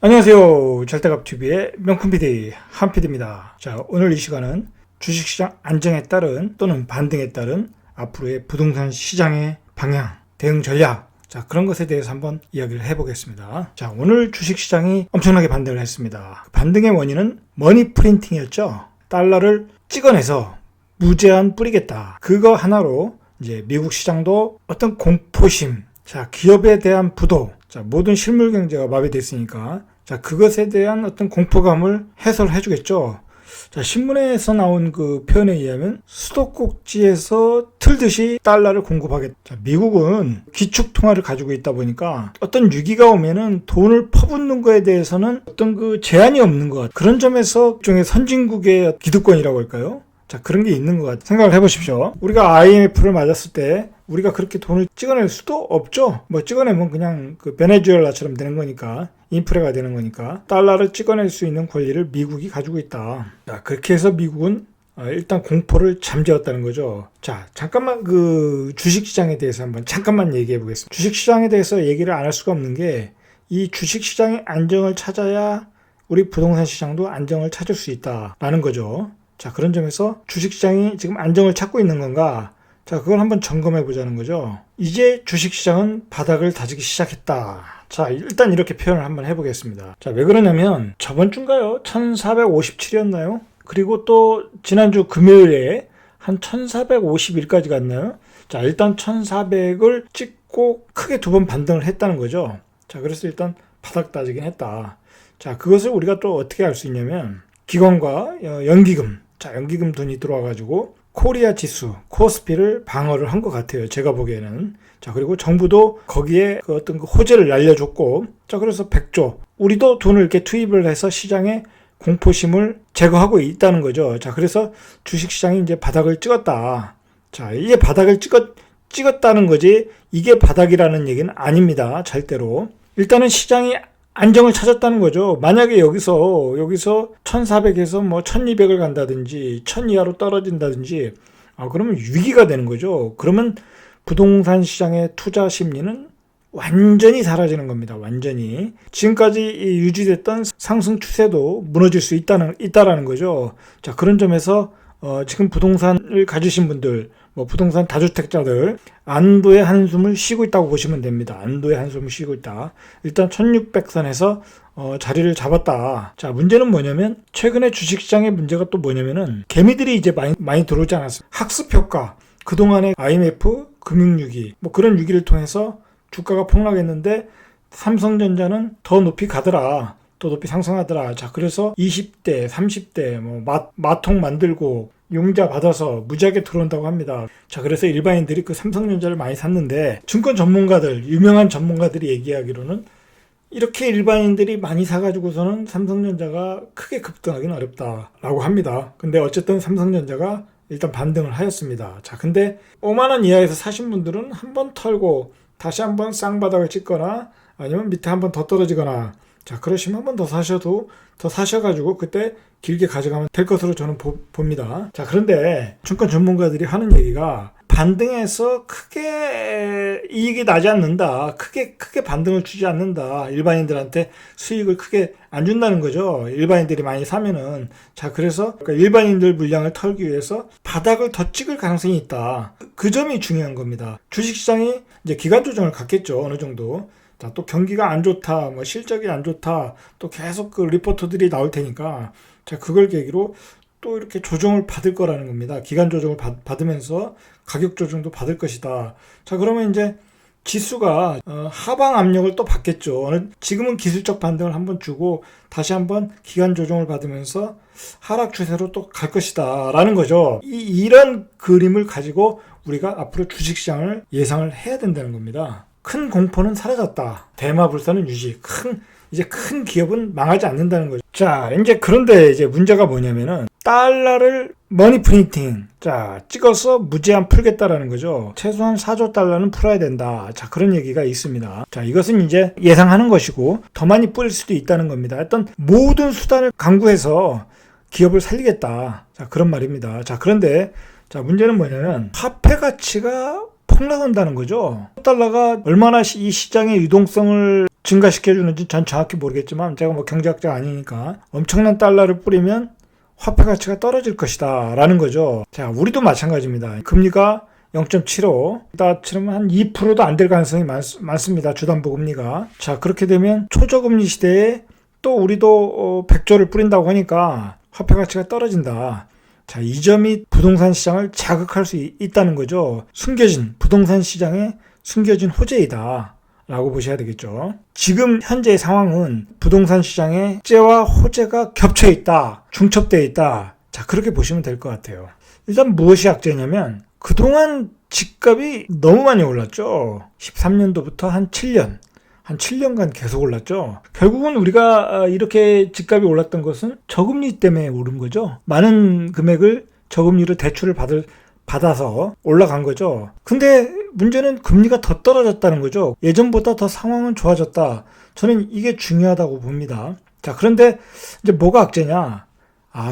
안녕하세요. 절대값TV의 명품 PD 한PD입니다. 자, 오늘 이 시간은 주식시장 안정에 따른 또는 반등에 따른 앞으로의 부동산 시장의 방향, 대응 전략, 자, 그런 것에 대해서 한번 이야기를 해보겠습니다. 자, 오늘 주식시장이 엄청나게 반등을 했습니다. 반등의 원인은 머니 프린팅이었죠. 달러를 찍어내서 무제한 뿌리겠다. 그거 하나로 이제 미국 시장도 어떤 공포심, 자, 기업에 대한 부도, 자, 모든 실물 경제가 마비됐으니까, 자, 그것에 대한 어떤 공포감을 해소를 해주겠죠. 자, 신문에서 나온 그 표현에 의하면 수도꼭지에서 틀듯이 달러를 공급하겠다. 자, 미국은 기축통화를 가지고 있다 보니까 어떤 위기가 오면은 돈을 퍼붓는 거에 대해서는 어떤 그 제한이 없는 것 같아요. 그런 점에서 일종의 선진국의 기득권이라고 할까요? 자, 그런 게 있는 것 같아요. 생각을 해보십시오. 우리가 IMF를 맞았을 때 우리가 그렇게 돈을 찍어낼 수도 없죠. 뭐 찍어내면 그냥 그 베네수엘라처럼 되는 거니까, 인프레가 되는 거니까 달러를 찍어낼 수 있는 권리를 미국이 가지고 있다. 자, 그렇게 해서 미국은 일단 공포를 잠재웠다는 거죠. 자, 잠깐만 그 주식시장에 대해서 한번 잠깐만 얘기해 보겠습니다. 주식시장에 대해서 얘기를 안 할 수가 없는 게, 이 주식시장의 안정을 찾아야 우리 부동산 시장도 안정을 찾을 수 있다라는 거죠. 자, 그런 점에서 주식시장이 지금 안정을 찾고 있는 건가? 자, 그걸 한번 점검해 보자는 거죠. 이제 주식시장은 바닥을 다지기 시작했다. 자, 일단 이렇게 표현을 한번 해보겠습니다. 자, 왜 그러냐면 저번 주인가요? 1457이었나요? 그리고 또 지난주 금요일에 한 1451까지 갔나요? 자, 일단 1400을 찍고 크게 두 번 반등을 했다는 거죠. 자, 그래서 일단 바닥 다지긴 했다. 자, 그것을 우리가 또 어떻게 알 수 있냐면, 기관과 연기금, 자, 연기금 돈이 들어와가지고 코리아 지수, 코스피를 방어를 한 것 같아요. 제가 보기에는. 자, 그리고 정부도 거기에 그 어떤 그 호재를 날려줬고, 자, 그래서 100조. 우리도 돈을 이렇게 투입을 해서 시장의 공포심을 제거하고 있다는 거죠. 자, 그래서 주식시장이 이제 바닥을 찍었다. 자, 이게 바닥을 찍었다는 거지, 이게 바닥이라는 얘기는 아닙니다. 절대로. 일단은 시장이 안정을 찾았다는 거죠. 만약에 여기서 1400에서 뭐 1200을 간다든지 1000 이하로 떨어진다든지, 그러면 위기가 되는 거죠. 그러면 부동산 시장의 투자 심리는 완전히 사라지는 겁니다. 완전히. 지금까지 유지됐던 상승 추세도 무너질 수 있다라는 거죠. 자, 그런 점에서 지금 부동산을 가지신 분들, 뭐 부동산 다주택자들, 안도의 한숨을 쉬고 있다고 보시면 됩니다. 안도의 한숨을 쉬고 있다. 일단 1600선에서 자리를 잡았다. 자, 문제는 뭐냐면, 최근에 주식시장의 문제가 또 뭐냐면은, 개미들이 이제 많이 들어오지 않았어요. 학습효과, 그동안의 IMF, 금융위기, 뭐 그런 위기를 통해서 주가가 폭락했는데 삼성전자는 더 높이 가더라. 또 높이 상승하더라. 자, 그래서 20대, 30대 뭐 마통 만들고 융자 받아서 무지하게 들어온다고 합니다. 자, 그래서 일반인들이 그 삼성전자를 많이 샀는데, 증권 전문가들, 유명한 전문가들이 얘기하기로는 이렇게 일반인들이 많이 사가지고서는 삼성전자가 크게 급등하기는 어렵다라고 합니다. 근데 어쨌든 삼성전자가 일단 반등을 하였습니다. 자, 근데 5만원 이하에서 사신 분들은 한번 털고 다시 한번 쌍바닥을 찍거나 아니면 밑에 한번 더 떨어지거나, 자, 그러시면 한 번 더 사셔가지고 그때 길게 가져가면 될 것으로 저는 봅니다. 자, 그런데 증권 전문가들이 하는 얘기가, 반등해서 크게 이익이 나지 않는다. 크게 반등을 주지 않는다. 일반인들한테 수익을 크게 안 준다는 거죠. 일반인들이 많이 사면은. 자, 그래서 일반인들 물량을 털기 위해서 바닥을 더 찍을 가능성이 있다. 그 점이 중요한 겁니다. 주식시장이 이제 기간 조정을 갖겠죠. 어느 정도. 자, 또 경기가 안 좋다, 뭐 실적이 안 좋다, 또 계속 그 리포트들이 나올 테니까, 자, 그걸 계기로 또 이렇게 조정을 받을 거라는 겁니다. 기간 조정을 받으면서 가격 조정도 받을 것이다. 자, 그러면 이제 지수가 하방 압력을 또 받겠죠. 지금은 기술적 반등을 한번 주고 다시 한번 기간 조정을 받으면서 하락 추세로 또 갈 것이다 라는 거죠. 이런 그림을 가지고 우리가 앞으로 주식시장을 예상을 해야 된다는 겁니다. 큰 공포는 사라졌다. 대마불사는 유지. 이제 큰 기업은 망하지 않는다는 거죠. 자, 이제 그런데 이제 문제가 뭐냐면은, 달러를 머니 프린팅, 자, 찍어서 무제한 풀겠다라는 거죠. 최소한 4조 달러는 풀어야 된다. 자, 그런 얘기가 있습니다. 자, 이것은 이제 예상하는 것이고 더 많이 뿌릴 수도 있다는 겁니다. 어떤 모든 수단을 강구해서 기업을 살리겠다. 자, 그런 말입니다. 자, 그런데 자, 문제는 뭐냐면, 화폐 가치가 폭락한다는 거죠. 달러가 얼마나 이 시장의 유동성을 증가시켜주는지 전 정확히 모르겠지만 제가 뭐 경제학자가 아니니까 엄청난 달러를 뿌리면 화폐 가치가 떨어질 것이다 라는 거죠. 자, 우리도 마찬가지입니다. 금리가 0.75, 따치면 한 2%도 안 될 가능성이 많습니다. 주담보 금리가. 자, 그렇게 되면 초저금리 시대에 또 우리도 100조를 뿌린다고 하니까 화폐 가치가 떨어진다. 자, 이 점이 부동산 시장을 자극할 수 있다는 거죠. 부동산 시장에 숨겨진 호재이다 라고 보셔야 되겠죠. 지금 현재의 상황은 부동산 시장에 호재와 호재가 겹쳐 있다, 중첩되어 있다. 자, 그렇게 보시면 될 것 같아요. 일단 무엇이 악재냐면 그동안 집값이 너무 많이 올랐죠. 13년도부터 한 7년간 계속 올랐죠. 결국은 우리가 이렇게 집값이 올랐던 것은 저금리 때문에 오른 거죠. 많은 금액을 저금리로 대출을 받아서 올라간 거죠. 근데 문제는 금리가 더 떨어졌다는 거죠. 예전보다 더 상황은 좋아졌다. 저는 이게 중요하다고 봅니다. 자, 그런데 이제 뭐가 악재냐?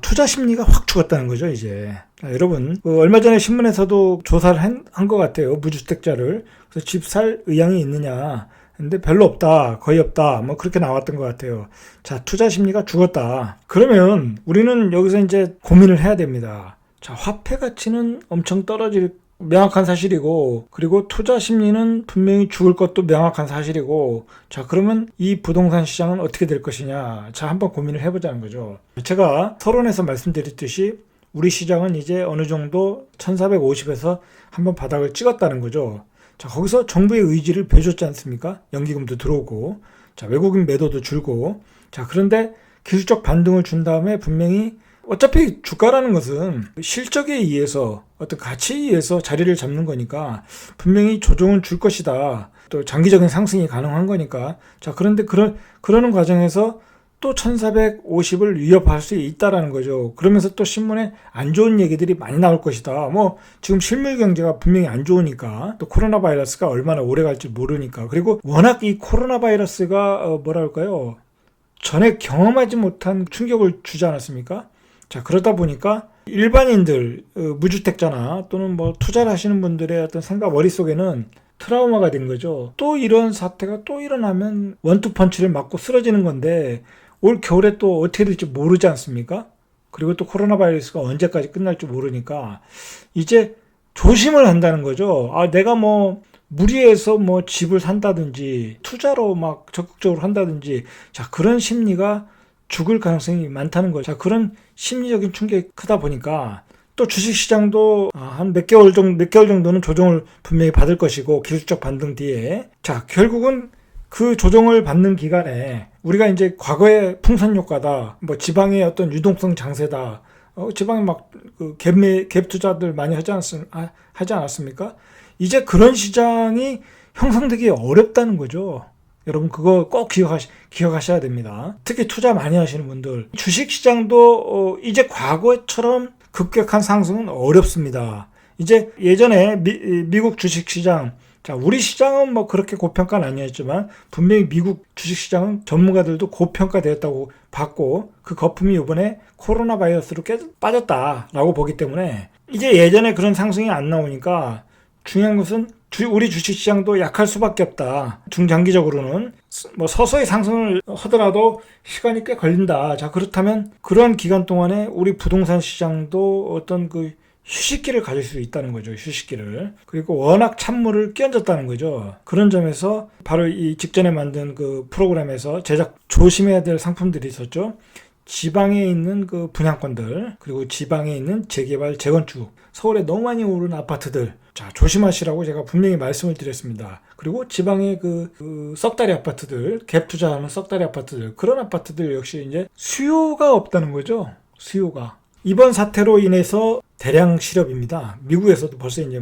투자 심리가 확 죽었다는 거죠, 이제. 자, 여러분, 얼마 전에 신문에서도 조사를 한 것 같아요. 무주택자를. 그래서 집 살 의향이 있느냐. 근데 별로 없다, 거의 없다, 뭐 그렇게 나왔던 것 같아요. 자, 투자 심리가 죽었다. 그러면 우리는 여기서 이제 고민을 해야 됩니다. 자, 화폐 가치는 엄청 떨어질 명확한 사실이고, 그리고 투자 심리는 분명히 죽을 것도 명확한 사실이고, 자, 그러면 이 부동산 시장은 어떻게 될 것이냐. 자, 한번 고민을 해보자는 거죠. 제가 서론에서 말씀드렸듯이 우리 시장은 이제 어느 정도 1450에서 한번 바닥을 찍었다는 거죠. 자, 거기서 정부의 의지를 보여줬지 않습니까? 연기금도 들어오고, 자, 외국인 매도도 줄고, 자, 그런데 기술적 반등을 준 다음에 분명히 어차피 주가라는 것은 실적에 의해서 어떤 가치에 의해서 자리를 잡는 거니까 분명히 조정은 줄 것이다. 또 장기적인 상승이 가능한 거니까. 자, 그런데 그러는 과정에서 또 1450을 위협할 수 있다라는 거죠. 그러면서 또 신문에 안 좋은 얘기들이 많이 나올 것이다. 뭐 지금 실물 경제가 분명히 안 좋으니까, 또 코로나 바이러스가 얼마나 오래 갈지 모르니까, 그리고 워낙 이 코로나 바이러스가 뭐랄까요, 전에 경험하지 못한 충격을 주지 않았습니까? 자, 그러다 보니까 일반인들, 무주택자나 또는 뭐 투자를 하시는 분들의 어떤 생각 머릿속에는 트라우마가 된 거죠. 또 이런 사태가 또 일어나면 원투펀치를 맞고 쓰러지는 건데, 올 겨울에 또 어떻게 될지 모르지 않습니까? 그리고 또 코로나 바이러스가 언제까지 끝날지 모르니까 이제 조심을 한다는 거죠. 내가 뭐 무리해서 뭐 집을 산다든지 투자로 막 적극적으로 한다든지, 자, 그런 심리가 죽을 가능성이 많다는 거죠. 자, 그런 심리적인 충격이 크다 보니까 또 주식시장도 한 몇 개월 정도는 조정을 분명히 받을 것이고, 기술적 반등 뒤에. 자, 결국은 그 조정을 받는 기간에 우리가 이제 과거의 풍선 효과다, 뭐 지방의 어떤 유동성 장세다, 지방에 막 갭 투자들 많이 하지 않았습니까? 이제 그런 시장이 형성되기 어렵다는 거죠. 여러분, 그거 꼭 기억하셔야 됩니다. 특히 투자 많이 하시는 분들, 주식시장도 이제 과거처럼 급격한 상승은 어렵습니다. 이제 예전에 미국 주식시장, 자, 우리 시장은 뭐 그렇게 고평가는 아니었지만 분명히 미국 주식시장은 전문가들도 고평가되었다고 봤고, 그 거품이 이번에 코로나 바이러스로 빠졌다라고 보기 때문에 이제 예전에 그런 상승이 안 나오니까 중요한 것은 우리 주식시장도 약할 수밖에 없다. 중장기적으로는 뭐 서서히 상승을 하더라도 시간이 꽤 걸린다. 자, 그렇다면 그러한 기간 동안에 우리 부동산 시장도 어떤 그 휴식기를 가질 수 있다는 거죠. 휴식기를. 그리고 워낙 찬물을 끼얹었다는 거죠. 그런 점에서 바로 이 직전에 만든 그 프로그램에서 조심해야 될 상품들이 있었죠. 지방에 있는 그 분양권들, 그리고 지방에 있는 재개발, 재건축, 서울에 너무 많이 오른 아파트들, 자, 조심하시라고 제가 분명히 말씀을 드렸습니다. 그리고 지방의 그 썩다리 아파트들, 갭 투자하는 썩다리 아파트들, 그런 아파트들 역시 이제 수요가 없다는 거죠. 수요가. 이번 사태로 인해서 대량 실업입니다. 미국에서도 벌써 이제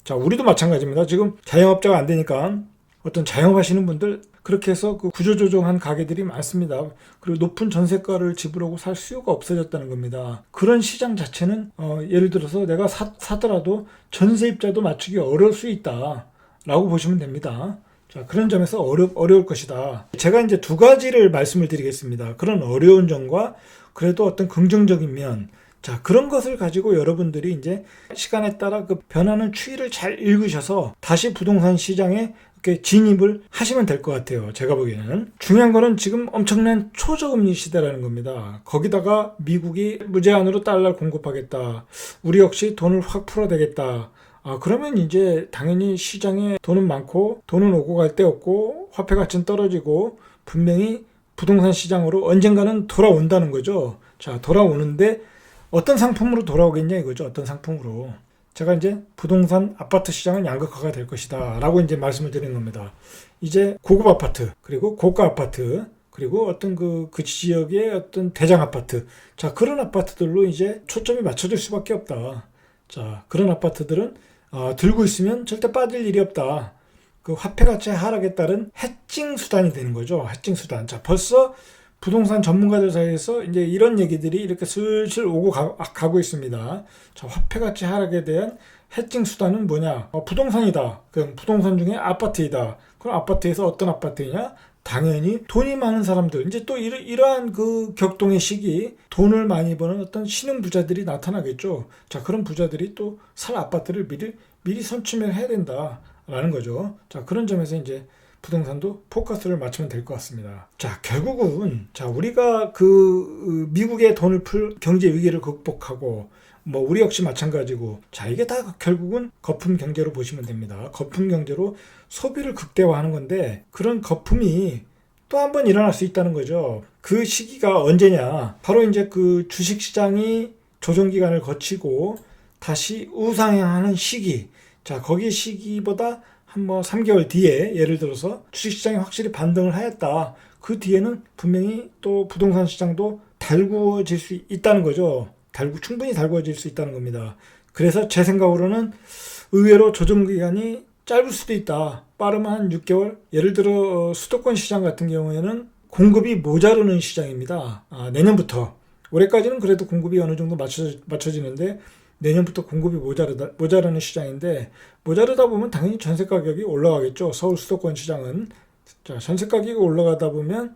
자, 우리도 마찬가지입니다. 지금 자영업자가 안 되니까 어떤 자영업하시는 분들, 그렇게 해서 그 구조조정한 가게들이 많습니다. 그리고 높은 전세가를 지불하고 살 수요가 없어졌다는 겁니다. 그런 시장 자체는 예를 들어서 내가 사더라도 전세입자도 맞추기 어려울 수 있다 라고 보시면 됩니다. 자, 그런 점에서 어려울 것이다. 제가 이제 두 가지를 말씀을 드리겠습니다. 그런 어려운 점과 그래도 어떤 긍정적인 면, 자, 그런 것을 가지고 여러분들이 이제 시간에 따라 그 변하는 추이를 잘 읽으셔서 다시 부동산 시장에 그렇게 진입을 하시면 될 것 같아요. 제가 보기에는. 중요한 거는 지금 엄청난 초저금리 시대라는 겁니다. 거기다가 미국이 무제한으로 달러를 공급하겠다. 우리 역시 돈을 확 풀어대겠다. 그러면 이제 당연히 시장에 돈은 많고 돈은 오고 갈 데 없고 화폐 가치는 떨어지고 분명히 부동산 시장으로 언젠가는 돌아온다는 거죠. 자, 돌아오는데 어떤 상품으로 돌아오겠냐 이거죠. 어떤 상품으로. 제가 이제 부동산 아파트 시장은 양극화가 될 것이다 라고 이제 말씀을 드리는 겁니다. 이제 고급 아파트, 그리고 고가 아파트, 그리고 어떤 그 지역의 어떤 대장 아파트. 자, 그런 아파트들로 이제 초점이 맞춰질 수밖에 없다. 자, 그런 아파트들은 들고 있으면 절대 빠질 일이 없다. 그 화폐 가치 하락에 따른 해칭 수단이 되는 거죠. 해칭 수단. 자, 벌써 부동산 전문가들 사이에서 이제 이런 얘기들이 이렇게 슬슬 오고 가고 있습니다. 자, 화폐 가치 하락에 대한 해칭 수단은 뭐냐? 부동산이다. 그럼 부동산 중에 아파트이다. 그럼 아파트에서 어떤 아파트이냐? 당연히 돈이 많은 사람들. 이제 또 이러한 그 격동의 시기, 돈을 많이 버는 어떤 신흥 부자들이 나타나겠죠. 자, 그런 부자들이 또 살 아파트를 미리 선취를 해야 된다라는 거죠. 자, 그런 점에서 이제 부동산도 포커스를 맞추면 될 것 같습니다. 자, 결국은 우리가 그 미국의 돈을 풀 경제 위기를 극복하고 우리 역시 마찬가지고, 자, 이게 다 결국은 거품 경제로 보시면 됩니다. 거품 경제로 소비를 극대화하는 건데, 그런 거품이 또 한 번 일어날 수 있다는 거죠. 그 시기가 언제냐? 바로 이제 그 주식 시장이 조정 기간을 거치고 다시 우상향하는 시기. 자, 거기 시기보다 한 3개월 뒤에, 예를 들어서 주식시장이 확실히 반등을 하였다. 그 뒤에는 분명히 또 부동산 시장도 달구어질 수 있다는 거죠. 충분히 달구어질 수 있다는 겁니다. 그래서 제 생각으로는 의외로 조정기간이 짧을 수도 있다. 빠르면 한 6개월. 예를 들어 수도권 시장 같은 경우에는 공급이 모자르는 시장입니다. 내년부터. 올해까지는 그래도 공급이 어느 정도 맞춰지는데, 내년부터 공급이 모자라는 시장인데, 모자르다 보면 당연히 전세 가격이 올라가겠죠. 서울 수도권 시장은. 자, 전세 가격이 올라가다 보면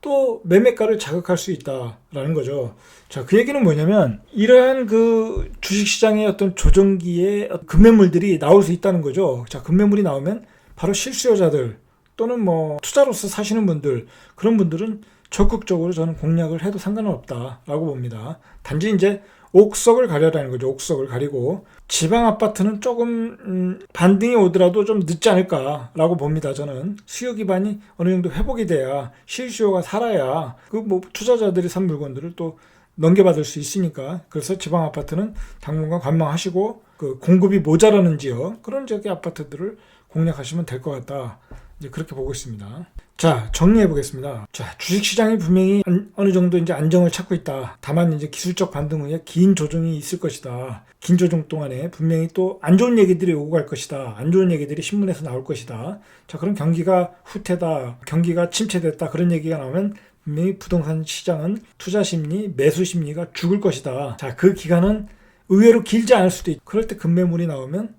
또 매매가를 자극할 수 있다라는 거죠. 자, 그 얘기는 뭐냐면, 이러한 그 주식시장의 어떤 조정기에 급매물들이 나올 수 있다는 거죠. 자, 급매물이 나오면 바로 실수요자들 또는 투자로서 사시는 분들, 그런 분들은 적극적으로 저는 공략을 해도 상관은 없다라고 봅니다. 단지 이제 옥석을 가려라는 거죠. 옥석을 가리고 지방 아파트는 조금 반등이 오더라도 좀 늦지 않을까라고 봅니다. 저는 수요 기반이 어느 정도 회복이 돼야, 실수요가 살아야 그 투자자들이 산 물건들을 또 넘겨받을 수 있으니까. 그래서 지방 아파트는 당분간 관망하시고, 그 공급이 모자라는 지역, 그런 지역의 아파트들을 공략하시면 될 것 같다. 이제 그렇게 보고 있습니다. 자, 정리해 보겠습니다. 자, 주식시장이 분명히 어느 정도 이제 안정을 찾고 있다. 다만 이제 기술적 반등 후에 긴 조정이 있을 것이다. 긴 조정 동안에 분명히 또 안 좋은 얘기들이 오고 갈 것이다. 안 좋은 얘기들이 신문에서 나올 것이다. 자, 그럼 경기가 후퇴다, 경기가 침체됐다, 그런 얘기가 나오면 분명히 부동산 시장은 투자 심리, 매수 심리가 죽을 것이다. 자, 그 기간은 의외로 길지 않을 수도 있고, 그럴 때 급매물이 나오면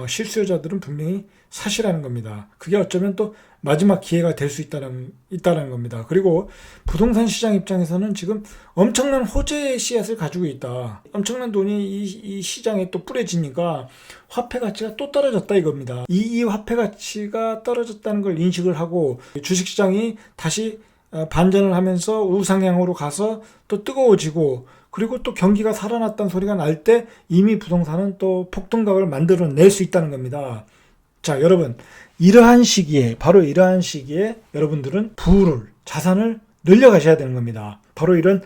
실수요자들은 분명히 사시라는 겁니다. 그게 어쩌면 또 마지막 기회가 될 수 있다는 겁니다. 그리고 부동산 시장 입장에서는 지금 엄청난 호재의 씨앗을 가지고 있다. 엄청난 돈이 이 시장에 또 뿌려지니까 화폐 가치가 또 떨어졌다 이겁니다. 이 화폐 가치가 떨어졌다는 걸 인식을 하고 주식시장이 다시 반전을 하면서 우상향으로 가서 또 뜨거워지고, 그리고 또 경기가 살아났다는 소리가 날 때 이미 부동산은 또 폭등각을 만들어낼 수 있다는 겁니다. 자, 여러분, 바로 이러한 시기에 여러분들은 자산을 늘려가셔야 되는 겁니다. 바로 이런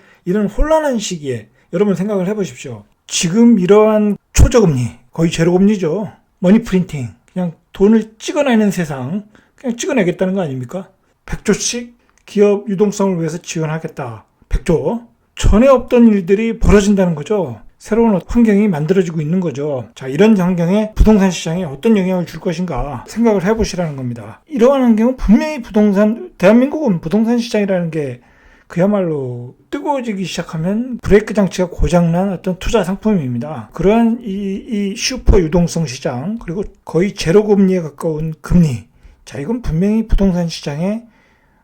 혼란한 시기에 여러분 생각을 해보십시오. 지금 이러한 초저금리, 거의 제로금리죠. 머니 프린팅, 그냥 돈을 찍어내는 세상, 그냥 찍어내겠다는 거 아닙니까? 100조씩 기업 유동성을 위해서 지원하겠다. 100조. 전에 없던 일들이 벌어진다는 거죠. 새로운 환경이 만들어지고 있는 거죠. 자, 이런 환경에 부동산 시장에 어떤 영향을 줄 것인가 생각을 해보시라는 겁니다. 이러한 환경은 분명히 대한민국은 부동산 시장이라는 게 그야말로 뜨거워지기 시작하면 브레이크 장치가 고장난 어떤 투자 상품입니다. 그러한 이 슈퍼 유동성 시장, 그리고 거의 제로 금리에 가까운 금리. 자, 이건 분명히 부동산 시장에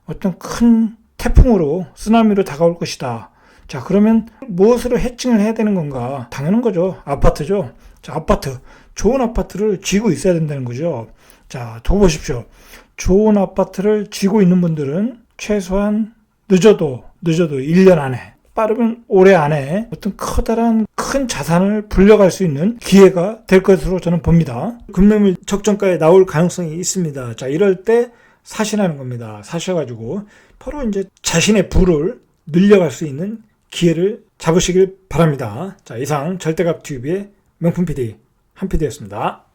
어떤 큰 태풍으로, 쓰나미로 다가올 것이다. 자, 그러면 무엇으로 해칭을 해야 되는 건가? 당연한 거죠. 아파트죠. 자, 좋은 아파트를 쥐고 있어야 된다는 거죠. 자, 두고 보십시오. 좋은 아파트를 쥐고 있는 분들은 최소한 늦어도 1년 안에, 빠르면 올해 안에 어떤 커다란 큰 자산을 불려갈 수 있는 기회가 될 것으로 저는 봅니다. 금매물 적정가에 나올 가능성이 있습니다. 자, 이럴 때 사시라는 겁니다. 사셔가지고 바로 이제 자신의 부를 늘려갈 수 있는 기회를 잡으시길 바랍니다. 자, 이상 절대값TV의 명품 PD 한PD였습니다.